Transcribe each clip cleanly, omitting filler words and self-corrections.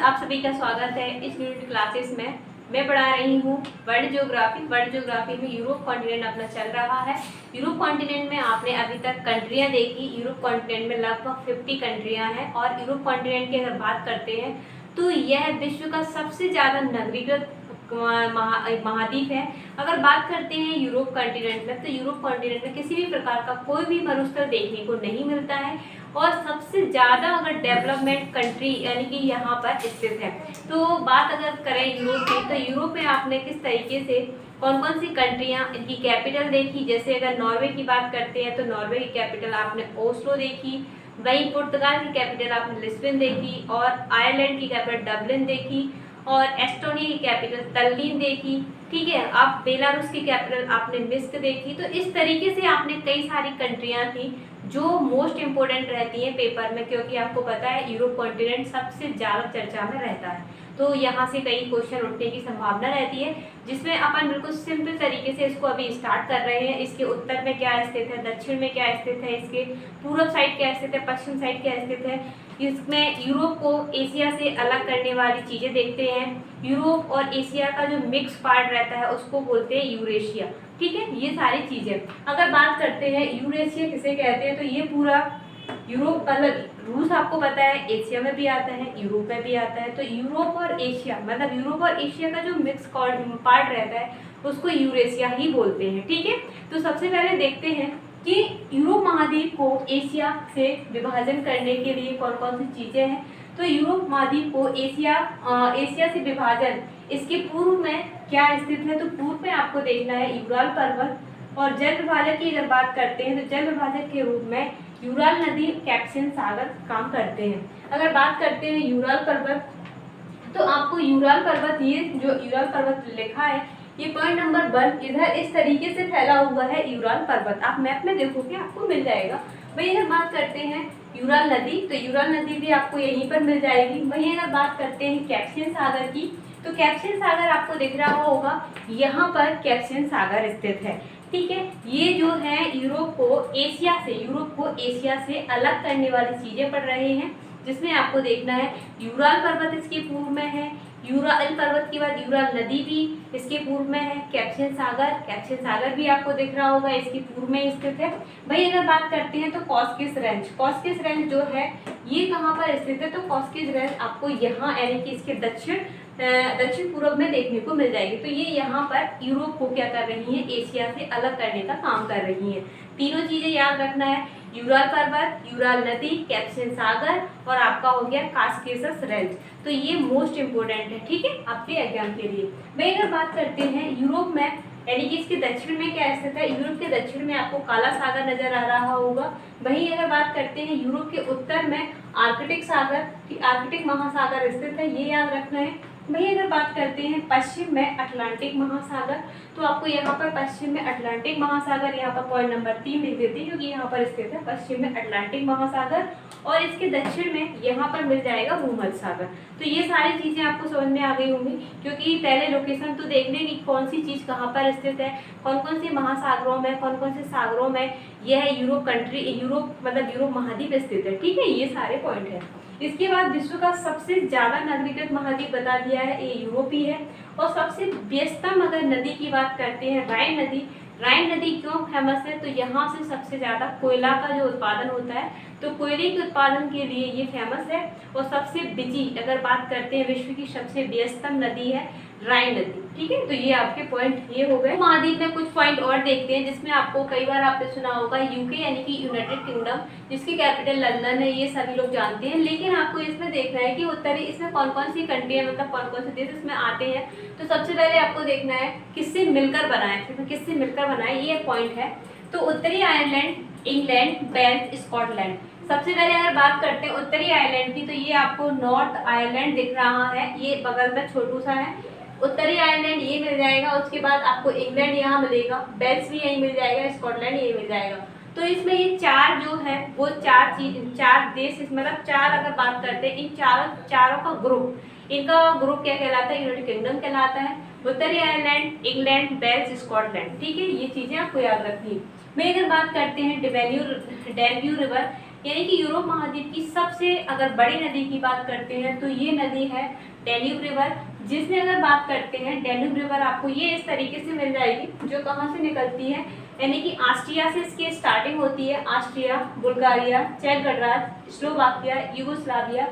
आप सभी का स्वागत है इस यूनिट क्लासेस में। मैं पढ़ा रही हूँ वर्ल्ड ज्योग्राफी। वर्ल्ड ज्योग्राफी में यूरोप कॉन्टिनेंट अपना चल रहा है। यूरोप कॉन्टिनेंट में आपने अभी तक कंट्रियाँ देखी। यूरोप कॉन्टिनेंट में लगभग 50 कंट्रियाँ हैं और यूरोप कॉन्टिनेंट की अगर बात करते हैं तो यह विश्व का सबसे ज़्यादा नगरीकृत महाद्वीप है। अगर बात करते हैं यूरोप कॉन्टिनेंट में, तो यूरोप कॉन्टिनेंट में किसी भी प्रकार का कोई भी मरुस्थल देखने को नहीं मिलता है और सबसे ज़्यादा अगर डेवलपमेंट कंट्री यानी कि यहाँ पर स्थित है। तो बात अगर करें यूरोप की, तो यूरोप में आपने किस तरीके से कौन कौन सी कंट्रियाँ, इनकी कैपिटल देखी। जैसे अगर नॉर्वे की बात करते हैं तो नॉर्वे की कैपिटल आपने ओस्लो देखी, वहीं पुर्तगाल की कैपिटल आपने लिस्बन देखी और आयरलैंड की कैपिटल डबलिन देखी और एस्टोनिया की कैपिटल तल्लीन देखी। ठीक है, अब बेलारूस की कैपिटल आपने मिन्स्क देखी। तो इस तरीके से आपने कई सारी कंट्रियां थी जो मोस्ट इम्पोर्टेंट रहती हैं पेपर में, क्योंकि आपको पता है यूरोप कॉन्टिनेंट सबसे ज़्यादा चर्चा में रहता है। तो यहाँ से कई क्वेश्चन उठने की संभावना रहती है, जिसमें अपन बिल्कुल सिंपल तरीके से इसको अभी स्टार्ट कर रहे हैं। इसके उत्तर में क्या स्थित है, दक्षिण में क्या स्थित है, इसके पूर्व साइड क्या स्थित है, पश्चिम साइड क्या स्थित है। इसमें यूरोप को एशिया से अलग करने वाली चीज़ें देखते हैं। यूरोप और एशिया का जो मिक्स पार्ट रहता है उसको बोलते हैं यूरेशिया। ठीक है, ये सारी चीज़ें अगर बात करते हैं यूरेशिया किसे कहते हैं, तो ये पूरा यूरोप अलग, रूस आपको पता है एशिया में भी आता है, यूरोप में भी आता है। तो यूरोप और एशिया मतलब यूरोप और एशिया का जो मिक्स पार्ट रहता है उसको यूरेशिया ही बोलते हैं। ठीक है, तो सबसे पहले देखते हैं कि यूरोप महाद्वीप को एशिया से विभाजन करने के लिए कौन कौन सी चीज़ें हैं। तो यूरोप महाद्वीप को एशिया से विभाजन, इसके पूर्व में क्या स्थित है, तो पूर्व में आपको देखना है यूराल पर्वत। और जल विभाजक की अगर बात करते हैं तो जल विभाजक के रूप में यूराल नदी, कैस्पियन सागर काम करते हैं। अगर बात करते हैं यूराल पर्वत, तो आपको यूराल पर्वत, ये जो यूराल पर्वत लिखा है, ये पॉइंट नंबर 1 इधर इस तरीके से फैला हुआ है यूराल पर्वत। आप मैप में देखोगे आपको मिल जाएगा। वहीं अगर बात करते हैं यूराल नदी, तो यूराल नदी भी आपको यहीं पर मिल जाएगी। वहीं अगर बात करते हैं कैस्पियन सागर की, तो कैस्पियन सागर आपको दिख रहा होगा, यहाँ पर कैस्पियन सागर स्थित है। ठीक है, ये जो है यूरोप को एशिया से अलग करने वाली चीज़ें पढ़ रहे हैं, जिसमें आपको देखना है यूराल पर्वत इसके पूर्व में है, यूराल पर्वत के बाद यूराल नदी भी इसके पूर्व में है, कैस्पियन सागर भी आपको दिख रहा होगा इसके पूर्व में स्थित है। वही अगर बात करते हैं तो कॉस्किस रेंज जो है ये कहाँ पर स्थित है, तो कॉस्किस रेंज आपको यहाँ यानी कि इसके दक्षिण पूर्व में देखने को मिल जाएगी। तो ये यहाँ पर यूरोप को क्या कर रही है, एशिया से अलग करने का काम कर रही है। तीनों चीजें याद रखना है, यूराल पर्वत, यूराल नदी, कैस्पियन सागर और आपका हो गया कॉस्केसस रेंज। तो ये मोस्ट इम्पोर्टेंट है, ठीक है, आपके एग्जाम के लिए। वही अगर बात करते हैं यूरोप में यानी कि इसके दक्षिण में क्या स्थित है, यूरोप के दक्षिण में आपको काला सागर नजर आ रहा होगा। वहीं अगर बात करते हैं यूरोप के उत्तर में आर्कटिक महासागर स्थित है, ये याद रखना है। वहीं अगर बात करते हैं पश्चिम में अटलांटिक महासागर, तो आपको यहाँ पर पश्चिम में अटलांटिक महासागर, यहाँ पर पॉइंट नंबर 3 लिख देते हैं क्योंकि यहाँ पर स्थित है पश्चिम में अटलांटिक महासागर, और इसके दक्षिण में यहाँ पर मिल जाएगा भूमध्य सागर। तो ये सारी चीज़ें आपको समझ में आ गई होंगी, क्योंकि पहले लोकेशन तो देखने की कौन सी चीज़ कहाँ पर स्थित है, कौन कौन से महासागरों में, कौन कौन से सागरों में यह यूरोप महाद्वीप स्थित है। ठीक है, ये सारे पॉइंट है। इसके बाद विश्व का सबसे ज्यादा नगरीकृत महाद्वीप बता दिया है, ये यूरोप ही है। और सबसे व्यस्तम अगर नदी की बात करते हैं राइन नदी क्यों फेमस है, तो यहाँ से सबसे ज्यादा कोयला का जो उत्पादन होता है, तो कोयले के उत्पादन के लिए ये फेमस है। और सबसे बिजी अगर बात करते हैं विश्व की सबसे व्यस्तम नदी है राइन नदी। ठीक है, तो ये आपके पॉइंट ये हो गए। महाद्वीप में कुछ पॉइंट और देखते हैं, जिसमें आपको कई बार आपने सुना होगा यूके यानी कि यूनाइटेड किंगडम, जिसकी कैपिटल लंदन है, ये सभी लोग जानते हैं। लेकिन आपको इसमें देखना है कि उत्तरी इसमें कौन कौन सी कंट्री है, मतलब कौन कौन से देश इसमें आते हैं। तो सबसे पहले आपको देखना है किससे मिलकर बना है, ये पॉइंट है। तो उत्तरी आयरलैंड, इंग्लैंड, वेल्स, स्कॉटलैंड। सबसे पहले अगर बात करते हैं उत्तरी आयरलैंड की, तो ये आपको नॉर्थ आयरलैंड दिख रहा है, ये बगल में छोटू सा है। उत्तरी आयरलैंड ये मिल जाएगा, उसके बाद आपको इंग्लैंड यहाँ मिलेगा, वेल्स भी यहीं मिल जाएगा, स्कॉटलैंड यही मिल जाएगा। तो इसमें ये चार जो है वो चार देश, मतलब चार अगर बात करते हैं, इन चारों का ग्रुप, इनका ग्रुप क्या कहलाता है, यूनाइटेड किंगडम कहलाता है। उत्तरी आयरलैंड, इंग्लैंड, वेल्स, स्कॉटलैंड। ठीक है, ये चीजें आपको याद रखनी है। मैं अगर बात करते हैं डेन्यूब रिवर, यानी कि यूरोप महाद्वीप की सबसे अगर बड़ी नदी की बात करते हैं तो ये नदी है डैन्यूब रिवर। जिसमें अगर बात करते हैं डैन्यूब रिवर आपको ये इस तरीके से मिल जाएगी, जो कहाँ से निकलती है, यानी कि ऑस्ट्रिया से इसकी स्टार्टिंग होती है। ऑस्ट्रिया, बुल्गारिया, चेक गणराज्य, स्लोवाकिया, यूगोस्लाविया,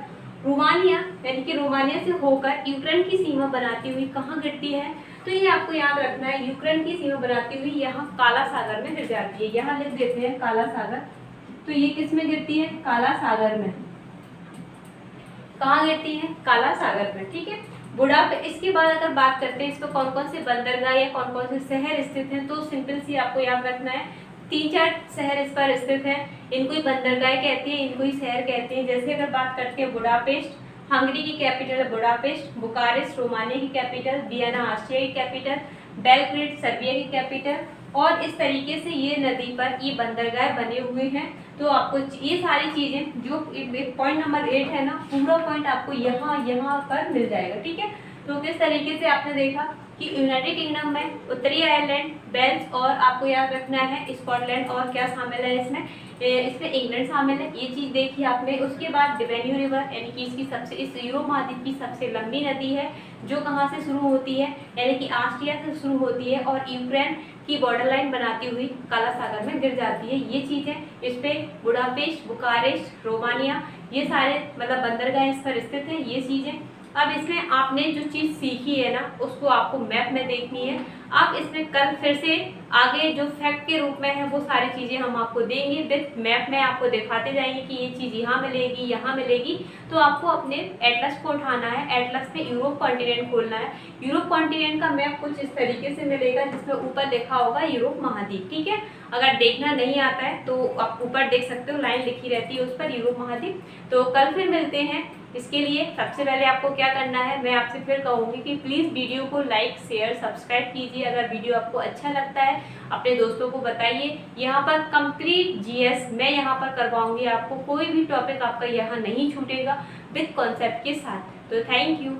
रोमानिया, यानी कि रोमानिया से होकर यूक्रेन की सीमा बनाती हुई कहाँ गिरती है, तो ये आपको याद रखना है, यूक्रेन की सीमा बनाती हुई यहाँ काला सागर में गिर जाती है। यहाँ लिख देते हैं काला सागर। तो ये किस में गिरती है? काला सागर में। कहाँ गिरती है? काला सागर में, ठीक है। बुडापेस्ट, इसके बाद अगर बात करते हैं इस पर कौन कौन से बंदरगाह या कौन कौन से शहर स्थित हैं, तो सिंपल सी आपको याद रखना है, 3-4 शहर इस पर स्थित हैं। इनको ही बंदरगाह कहते हैं, इनको ही शहर कहते हैं। जैसे अगर बात करते हैं बुडापेस्ट, हंगरी की कैपिटल है बुडापेस्ट, बुकारेस्ट रोमानिया की कैपिटल, वियना ऑस्ट्रिया की कैपिटल, बेलग्रेड सर्बिया की कैपिटल, और इस तरीके से ये नदी पर ये बंदरगाह बने हुए हैं। तो आपको ये सारी चीज़ें जो पॉइंट नंबर 8 है ना, पूरा पॉइंट आपको यहाँ पर मिल जाएगा, ठीक है। तो किस तरीके से आपने देखा कि यूनाइटेड किंगडम में उत्तरी आयरलैंड, वेल्स और आपको याद रखना है स्कॉटलैंड, और क्या शामिल है इसमें इंग्लैंड शामिल है, ये चीज़ देखी आपने। उसके बाद डैन्यूब रिवर, यानी कि इसकी सबसे, इस यूरोप महाद्वीप की सबसे लंबी नदी है, जो कहाँ से शुरू होती है, यानी कि ऑस्ट्रिया से शुरू होती है और यूक्रेन की बॉर्डर लाइन बनाती हुई काला सागर में गिर जाती है। ये चीज़ें इस पे बुडापेस्ट, बुकारेस्ट, रोमानिया, ये सारे मतलब बंदरगाह इस पर स्थित हैं, ये चीज़ें। अब इसमें आपने जो चीज़ सीखी है ना, उसको आपको मैप में देखनी है। अब इसमें कल फिर से आगे जो फैक्ट के रूप में है वो सारी चीज़ें हम आपको देंगे, विद मैप में आपको दिखाते जाएंगे कि ये चीज़ यहाँ मिलेगी, यहाँ मिलेगी। तो आपको अपने एटलस को उठाना है, एटलस पे यूरोप कॉन्टिनेंट खोलना है। यूरोप कॉन्टिनेंट का मैप कुछ इस तरीके से मिलेगा, जिसमें ऊपर लिखा होगा यूरोप महाद्वीप, ठीक है। अगर देखना नहीं आता है तो आप ऊपर देख सकते हो, लाइन लिखी रहती है उस पर यूरोप महाद्वीप। तो कल फिर मिलते हैं। इसके लिए सबसे पहले आपको क्या करना है, मैं आपसे फिर कहूँगी कि प्लीज़ वीडियो को लाइक, शेयर, सब्सक्राइब कीजिए। अगर वीडियो आपको अच्छा लगता है अपने दोस्तों को बताइए। यहाँ पर कंप्लीट जीएस मैं यहाँ पर करवाऊँगी आपको, कोई भी टॉपिक आपका यहाँ नहीं छूटेगा, विद कॉन्सेप्ट के साथ। तो थैंक यू।